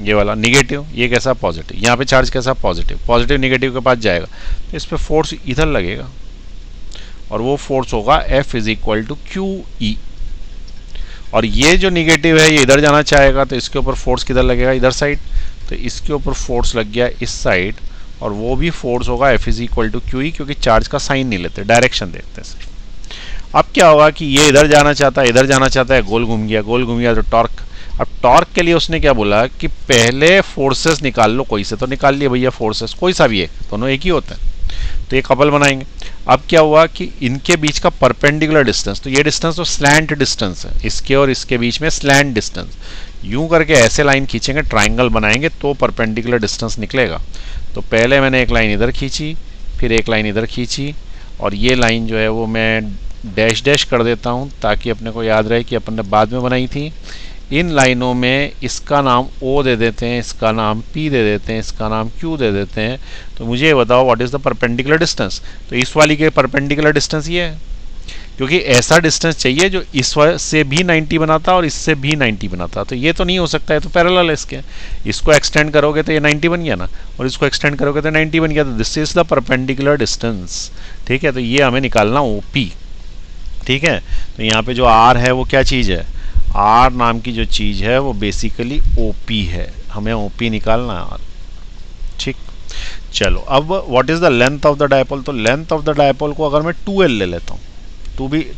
ये वाला निगेटिव, ये कैसा पॉजिटिव, यहाँ पे चार्ज कैसा पॉजिटिव, पॉजिटिव निगेटिव के पास जाएगा तो इस पे फोर्स इधर लगेगा और वो फोर्स होगा F is equal to QE। और ये जो निगेटिव है ये इधर जाना चाहेगा तो इसके ऊपर फोर्स किधर लगेगा, इधर साइड, तो इसके ऊपर फोर्स लग गया इस साइड और वो भी फोर्स होगा F is equal to QE, क्योंकि चार्ज का साइन नहीं लेते, डायरेक्शन देखते हैं सिर्फ। अब क्या होगा कि ये इधर जाना चाहता है, इधर जाना चाहता है, गोल घूम गया, गोल घूम गया तो टॉर्क। अब टॉर्क के लिए उसने क्या बोला कि पहले फोर्सेस निकाल लो, कोई से तो निकाल लिए भैया फोर्सेस, कोई सा भी एक, दोनों एक ही होते हैं, तो ये कपल बनाएंगे। अब क्या हुआ कि इनके बीच का परपेंडिकुलर डिस्टेंस, तो ये डिस्टेंस तो स्लैंट डिस्टेंस है, इसके और इसके बीच में स्लैंट डिस्टेंस, यूं करके ऐसे लाइन खींचेंगे, ट्राइंगल बनाएंगे तो परपेंडिकुलर डिस्टेंस निकलेगा। तो पहले मैंने एक लाइन इधर खींची, फिर एक लाइन इधर खींची, और ये लाइन जो है वो मैं डैश डैश कर देता हूँ ताकि अपने को याद रहे कि अपन ने बाद में बनाई थी। इन लाइनों में इसका नाम O दे देते हैं, इसका नाम P दे देते हैं, इसका नाम Q दे देते हैं। तो मुझे ये बताओ what is the perpendicular distance. तो इस वाली के परपेंडिकुलर डिस्टेंस ये है, क्योंकि ऐसा डिस्टेंस चाहिए जो इस से भी 90 बनाता और इससे भी 90 बनाता। तो ये तो नहीं हो सकता है, तो पैरेलल है इसके। इसको एक्सटेंड करोगे तो ये 90 बन गया ना, और इसको एक्सटेंड करोगे तो 90 बन गया। तो this is the perpendicular distance, ठीक है। तो ये हमें निकालना OP। ठीक है। तो यहाँ पे जो आर है वो क्या चीज़ है, आर नाम की जो चीज़ है वो बेसिकली ओपी है, हमें ओपी निकालना है आर। ठीक, चलो अब what is the length of the dipole. तो लेंथ ऑफ द डायपोल को अगर मैं 2l ले लेता हूँ,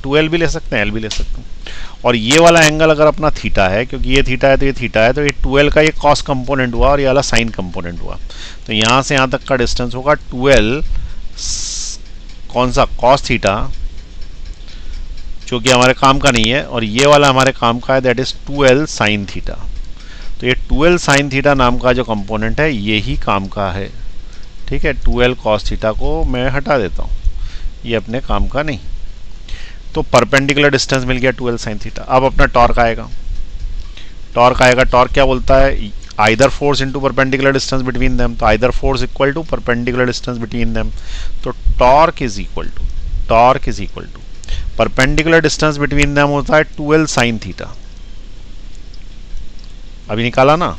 2l भी ले सकते हैं, l भी ले सकते हैं, और ये वाला एंगल अगर अपना थीटा है, क्योंकि ये थीटा है तो ये थीटा है, तो ये 2l का ये कॉस कंपोनेंट हुआ और ये वाला साइन कंपोनेंट हुआ। तो यहाँ से यहाँ तक का डिस्टेंस होगा 2l कौन सा, कॉस थीटा, जो कि हमारे काम का नहीं है, और ये वाला हमारे काम का है, that is 2l sine theta. तो ये 2l साइन थीटा नाम का जो कंपोनेंट है ये ही काम का है। ठीक है, 2l कॉस थीटा को मैं हटा देता हूँ, ये अपने काम का नहीं। तो परपेंडिकुलर डिस्टेंस मिल गया 2l साइन थीटा। अब अपना टॉर्क आएगा, टॉर्क आएगा, टॉर्क क्या बोलता है, either force into perpendicular distance between them. तो either force equal to perpendicular distance between them. तो torque is equal to perpendicular distance between them होता है 2l साइन थीटा, अभी निकाला ना,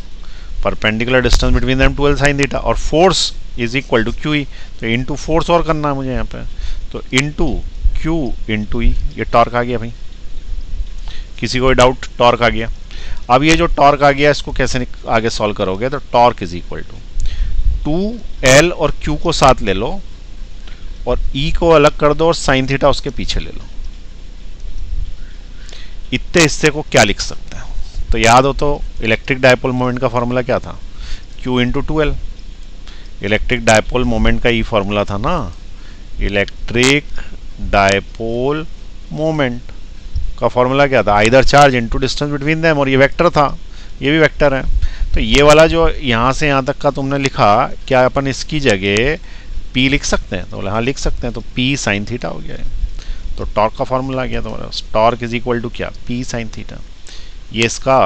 perpendicular distance between them 2l sine theta, और force is equal to Q E. तो into force और करना है मुझे यहाँ पे, तो इनटू क्यू इनटू ई, ये टॉर्क आ गया भाई। किसी को डाउट, टॉर्क आ गया। अब ये जो टॉर्क आ गया इसको कैसे आगे सॉल्व करोगे, तो torque is equal to 2l और q को साथ ले लो और e को अलग कर दो और साइन थीटा उसके पीछे ले लो। इतने हिस्से को क्या लिख सकते हैं, तो याद हो तो इलेक्ट्रिक डायपोल मोमेंट का फॉर्मूला क्या था, q into 2l। Electric dipole moment का ये फॉर्मूला था ना, इलेक्ट्रिक डायपोल मोमेंट का फॉर्मूला क्या था, either charge into distance between them, और ये वेक्टर था, ये भी वेक्टर है। तो ये वाला जो यहाँ से यहाँ तक का तुमने लिखा, क्या अपन इसकी जगह p लिख सकते हैं, तो बोले हाँ लिख सकते हैं, तो p साइन थीटा हो गया है। तो टॉर्क का फॉर्मूला आ गया तुम्हारा, टॉर्क इज इक्वल टू क्या, p साइन थीटा। ये इसका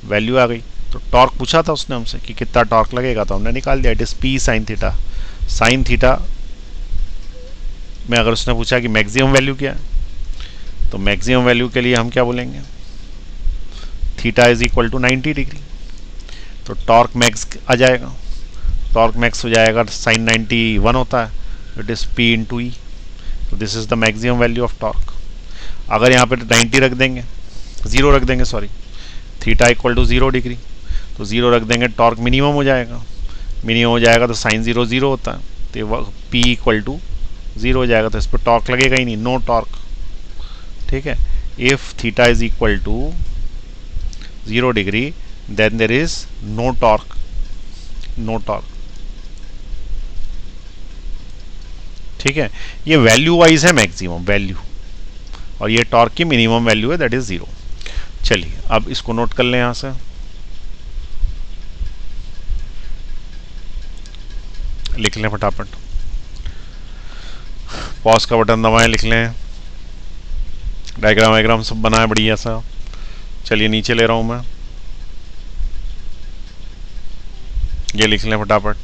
वैल्यू आ गई। तो टॉर्क पूछा था उसने हमसे कि कितना टॉर्क लगेगा, तो हमने निकाल दिया, it is p sine theta. Sine theta में अगर उसने पूछा कि मैक्सिमम वैल्यू क्या है, तो मैक्सिमम वैल्यू के लिए हम क्या बोलेंगे, theta is equal to 90 degree. तो टॉर्क मैक्स आ जाएगा, टॉर्क मैक्स हो जाएगा, साइन 91 होता है, it is p into E. तो this is the maximum value of torque. अगर यहाँ पे 90 रख देंगे, 0 रख देंगे sorry, theta equal to 0 degree, तो 0 रख देंगे, टॉर्क मिनिमम हो जाएगा, मिनिमम हो जाएगा तो साइन 0 0 होता है, तो p इक्वल टू 0 हो जाएगा, तो इस पर टॉर्क लगेगा ही नहीं, नो टॉर्क। ठीक है, if theta is equal to 0 degree then there is no torque, no torque. ठीक है, ये वैल्यू वाइज है मैक्सिमम वैल्यू, और ये टॉर्क की मिनिमम वैल्यू है, दैट इज 0। चलिए अब इसको नोट कर लें, यहां से लिख लें फटाफट, पॉज का बटन दबाएं, लिख लें, डायग्राम वायग्राम सब बनाए बढ़िया सा। चलिए नीचे ले रहा हूं मैं, ये लिख लें फटाफट,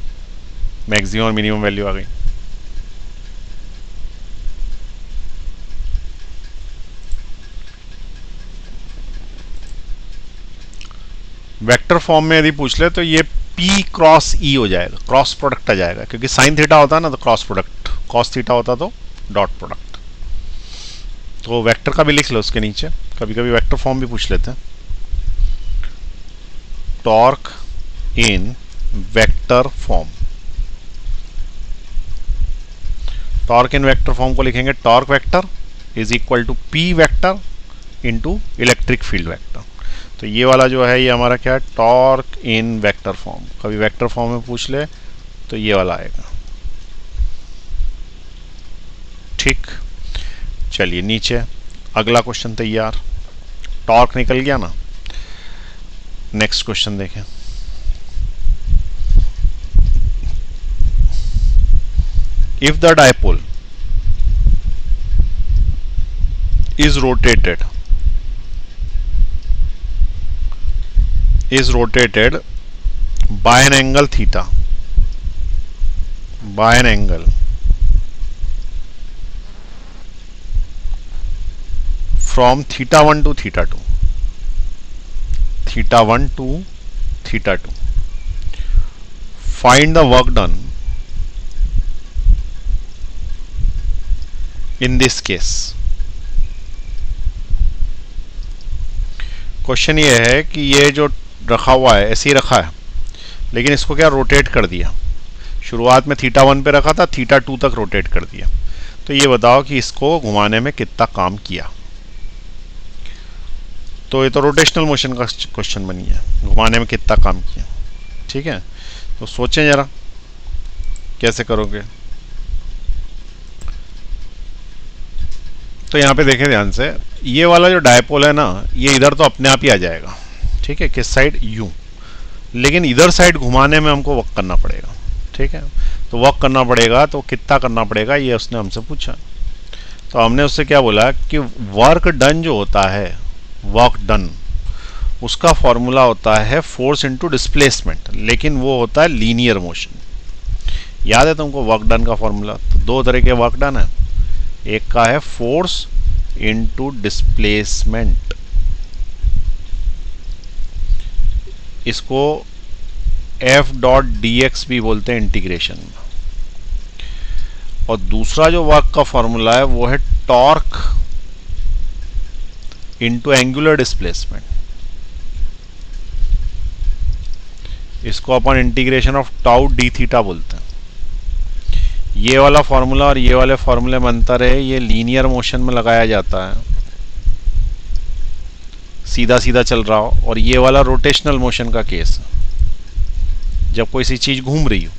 मैक्सिमम और मिनिमम वैल्यू आ गई। वेक्टर फॉर्म में यदि पूछ ले तो ये p क्रॉस e हो जाएगा, क्रॉस प्रोडक्ट आ जाएगा, क्योंकि साइन थीटा होता है ना तो क्रॉस प्रोडक्ट, कॉस थीटा होता तो डॉट प्रोडक्ट। तो वेक्टर का भी लिख लो उसके नीचे, कभी कभी वेक्टर फॉर्म भी पूछ लेते हैं। Torque in vector form, torque in vector form को लिखेंगे, torque vector is equal to p vector into electric field vector. तो ये वाला जो है ये हमारा क्या है, टॉर्क इन वेक्टर फॉर्म। कभी वेक्टर फॉर्म में पूछ ले तो ये वाला आएगा। ठीक, चलिए नीचे अगला क्वेश्चन तैयार, टॉर्क निकल गया ना। नेक्स्ट क्वेश्चन देखें, if the dipole is rotated by an angle theta, by an angle from theta 1 to theta 2, theta 1 to theta 2. Find the work done in this case question ये है कि ये जो रखा हुआ है ऐसे ही रखा है, लेकिन इसको क्या रोटेट कर दिया। शुरुआत में θ1 पे रखा था, θ2 तक रोटेट कर दिया। तो ये बताओ कि इसको घुमाने में कितना काम किया। तो ये तो रोटेशनल मोशन का क्वेश्चन बनी है, घुमाने में कितना काम किया। ठीक है, तो सोचें जरा कैसे करोगे। तो यहाँ पे देखें ध्यान से, ये वाला जो डायपोल है ना, ये इधर तो अपने आप ही आ जाएगा। ठीक है, किस साइड, यूं, लेकिन इधर साइड घुमाने में हमको वर्क करना पड़ेगा। ठीक है, तो वर्क करना पड़ेगा, तो कितना करना पड़ेगा ये उसने हमसे पूछा। तो हमने उससे क्या बोला कि वर्क डन जो होता है, वर्क डन, उसका फॉर्मूला होता है फोर्स इनटू डिस्प्लेसमेंट, लेकिन वो होता है लीनियर मोशन। याद है तुमको वर्क डन का फॉर्मूला? तो दो तरह के वर्क डन है, एक का है फोर्स इनटू डिस्प्लेसमेंट, इसको एफ डॉट डी एक्स भी बोलते हैं इंटीग्रेशन में। और दूसरा जो वर्क का फॉर्मूला है वो है टॉर्क इनटू एंगुलर डिस्प्लेसमेंट, इसको अपन integration of tau D theta बोलते हैं। ये वाला फॉर्मूला और ये वाले फॉर्मूले में अंतर है, ये लीनियर मोशन में लगाया जाता है, सीधा सीधा चल रहा हो, और ये वाला रोटेशनल मोशन का केस है, जब कोई सी चीज घूम रही हो।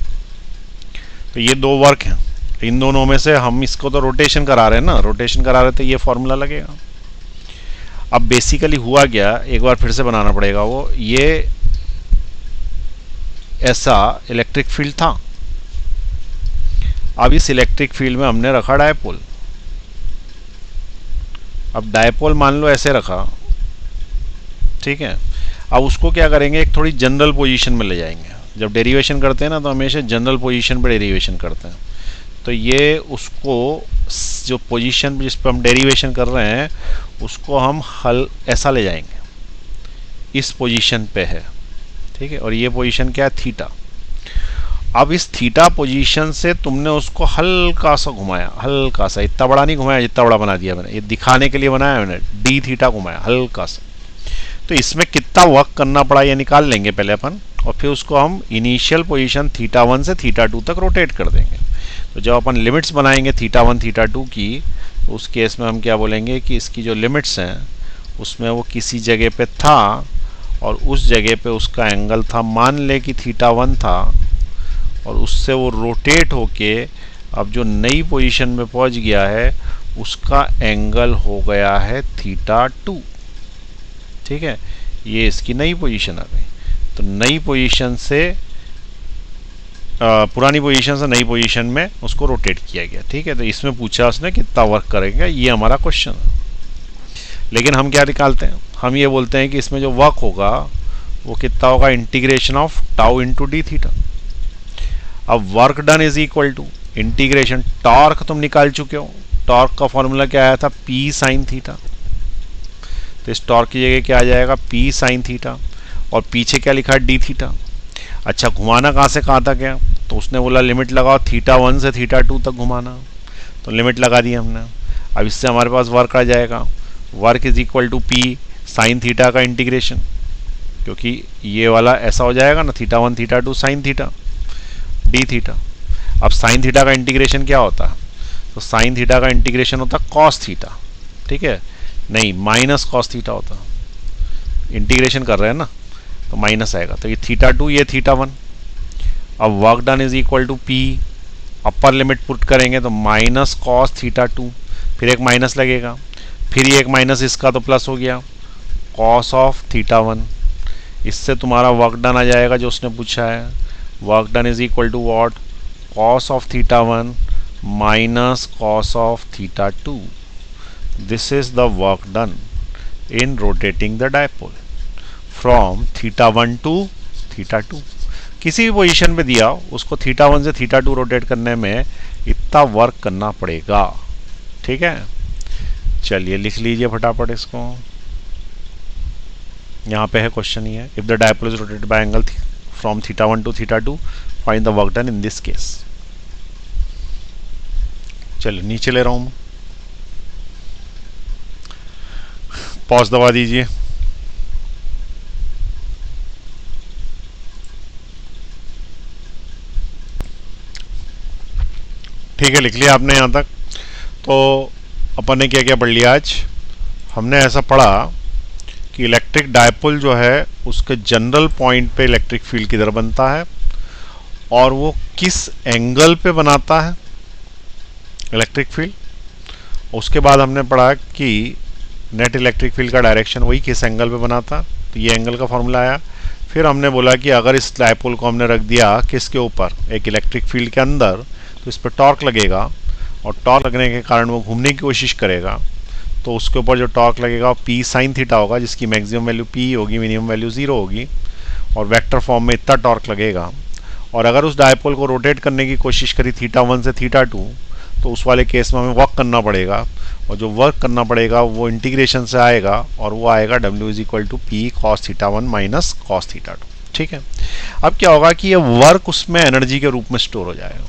तो ये दो वर्क हैं, इन दोनों में से हम इसको तो रोटेशन करा रहे हैं ना, रोटेशन करा रहे तो ये फॉर्मूला लगेगा। अब बेसिकली हुआ क्या, एक बार फिर से बनाना पड़ेगा वो, ये ऐसा इलेक्ट्रिक फील्ड था। अब इस इलेक्ट्रिक फील्ड में हमने रखा डायपोल। अब डायपोल मान लो ऐसे रखा, ठीक है। अब उसको क्या करेंगे, एक थोड़ी जनरल पोजीशन में ले जाएंगे। जब डेरिवेशन करते हैं ना तो हमेशा जनरल पोजीशन पर डेरिवेशन करते हैं। तो ये उसको जो पोजीशन जिस पर हम डेरिवेशन कर रहे हैं उसको हम हल ऐसा ले जाएंगे, इस पोजीशन पे है, ठीक है। और ये पोजीशन क्या है, थीटा। अब इस थीटा पोजीशन से तुमने उसको हल्का सा घुमाया, हल्का सा, इतना बड़ा नहीं घुमाया जितना बड़ा बना दिया मैंने, ये दिखाने के लिए बनाया मैंने, डी थीटा घुमाया हल्का सा। तो इसमें कितना वर्क करना पड़ा ये निकाल लेंगे पहले अपन, और फिर उसको हम इनिशियल पोजीशन θ1 से θ2 तक रोटेट कर देंगे। तो जब अपन लिमिट्स बनाएंगे θ1 θ2 की, तो उस केस में हम क्या बोलेंगे कि इसकी जो लिमिट्स हैं उसमें वो किसी जगह पे था और उस जगह पे उसका एंगल था, मान ले कि θ1 था, और उससे वो रोटेट होके अब जो नई पोजीशन में पहुंच गया है उसका एंगल हो गया है θ2। ठीक है, ये इसकी नई पोजीशन आ गई। तो नई पोजीशन से पुरानी पोजीशन से नई पोजीशन में उसको रोटेट किया गया। ठीक है, तो इसमें पूछा उसने कितना वर्क करेगा, ये हमारा क्वेश्चन है। लेकिन हम क्या निकालते हैं, हम ये बोलते हैं कि इसमें जो वर्क होगा वो कितना होगा, integration of tau into D theta. अब work done is equal to integration, torque तुम निकाल चुके हो, टॉर्क का फॉर्मूला क्या आया था, पी साइन थीटा। तो इस टॉर्क की जगह क्या आ जाएगा, पी साइन थीटा, और पीछे क्या लिखा है, डी थीटा। अच्छा, घुमाना कहाँ से कहाँ तक है, तो उसने बोला लिमिट लगाओ θ1 से θ2 तक घुमाना, तो लिमिट लगा दी हमने। अब इससे हमारे पास वर्क आ जाएगा, work is equal to P sine theta का इंटीग्रेशन, क्योंकि ये वाला ऐसा हो जाएगा ना, θ1 θ2 साइन थीटा डी थीटा। अब साइन थीटा का इंटीग्रेशन क्या होता है, तो साइन थीटा का इंटीग्रेशन होता है कॉस थीटा। ठीक है, नहीं माइनस कॉस थीटा होता है, इंटीग्रेशन कर रहे हैं ना तो माइनस आएगा। तो ये θ2 ये θ1। अब work done is equal to P, upper limit put करेंगे तो माइनस कॉस θ2, फिर एक माइनस लगेगा, फिर ये एक माइनस इसका तो प्लस हो गया कॉस ऑफ θ1। इससे तुम्हारा वर्क डन आ जाएगा जो उसने पूछा है, work done is equal to what, cos of θ1 minus cos of θ2। This is the work done in rotating the dipole from θ1 to θ2। किसी भी पोजीशन पे दिया उसको θ1 से θ2 रोटेट करने में इतना वर्क करना पड़ेगा। ठीक है, चलिए लिख लीजिए फटाफट इसको। यहाँ पे है क्वेश्चन, ही है, if the dipole is rotated by angle from θ1 to θ2 find the work done in this case. चलिए नीचे ले रहा हूँ मैं। पॉज दबा दीजिए। ठीक है, लिख लिया आपने यहाँ तक। तो अपन ने क्या क्या पढ़ लिया आज? हमने ऐसा पढ़ा कि इलेक्ट्रिक डायपोल जो है उसके जनरल पॉइंट पे इलेक्ट्रिक फील्ड किधर बनता है और वो किस एंगल पे बनाता है इलेक्ट्रिक फील्ड। उसके बाद हमने पढ़ा कि नेट इलेक्ट्रिक फील्ड का डायरेक्शन वही किस एंगल पे बनाता, तो ये एंगल का फॉर्मूला आया। फिर हमने बोला कि अगर इस डायपोल को हमने रख दिया किसके ऊपर, एक इलेक्ट्रिक फील्ड के अंदर, तो इस पर टॉर्क लगेगा और टॉर्क लगने के कारण वो घूमने की कोशिश करेगा, तो उसके ऊपर जो टॉर्क लगेगा वो पी साइन थीटा होगा, जिसकी मैक्सिमम वैल्यू पी होगी, मिनिमम वैल्यू 0 होगी, और वेक्टर फॉर्म में इतना टॉर्क लगेगा। और अगर उस डायपोल को रोटेट करने की कोशिश करी θ1 से θ2, तो उस वाले केस में हमें वर्क करना पड़ेगा, और जो वर्क करना पड़ेगा वो इंटीग्रेशन से आएगा, और वो आएगा W = P cos θ1 minus cos θ2। ठीक है, अब क्या होगा कि ये वर्क उसमें एनर्जी के रूप में स्टोर हो जाएगा।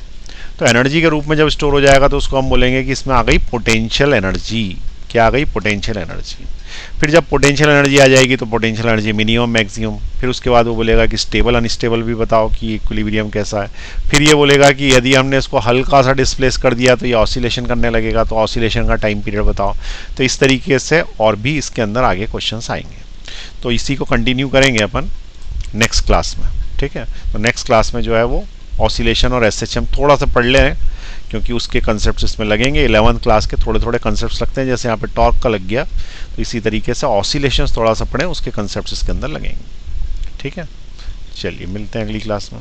तो एनर्जी के रूप में जब स्टोर हो जाएगा तो उसको हम बोलेंगे कि इसमें आ गई पोटेंशियल एनर्जी। क्या आ गई? Potential energy. फिर जब पोटेंशियल एनर्जी आ जाएगी तो पोटेंशियल एनर्जी मिनिमम मैक्सिमम। फिर उसके बाद वो बोलेगा कि स्टेबल अनस्टेबल भी बताओ कि इक्विलिब्रियम कैसा है। फिर ये बोलेगा कि यदि हमने इसको हल्का सा डिस्प्लेस कर दिया तो ये ऑसिलेशन करने लगेगा, तो ऑसिलेशन का टाइम पीरियड बताओ। तो इस तरीके से और भी इसके अंदर आगे क्वेश्चंस आएंगे। तो इसी को कंटिन्यू करेंगे अपन नेक्स्ट क्लास में। ठीक है, तो नेक्स्ट क्लास में जो है वो ऑसिलेशन और एसएचएम थोड़ा सा पढ़ लें, क्योंकि उसके कंसेप्ट इसमें लगेंगे। 11th क्लास के थोड़े थोड़े कंसेप्ट्स लगते हैं, जैसे यहाँ पे टॉर्क का लग गया, तो इसी तरीके से ऑसिलेशंस थोड़ा सा पढ़ें, उसके कंसेप्ट्स इसके अंदर लगेंगे। ठीक है, चलिए मिलते हैं अगली क्लास में।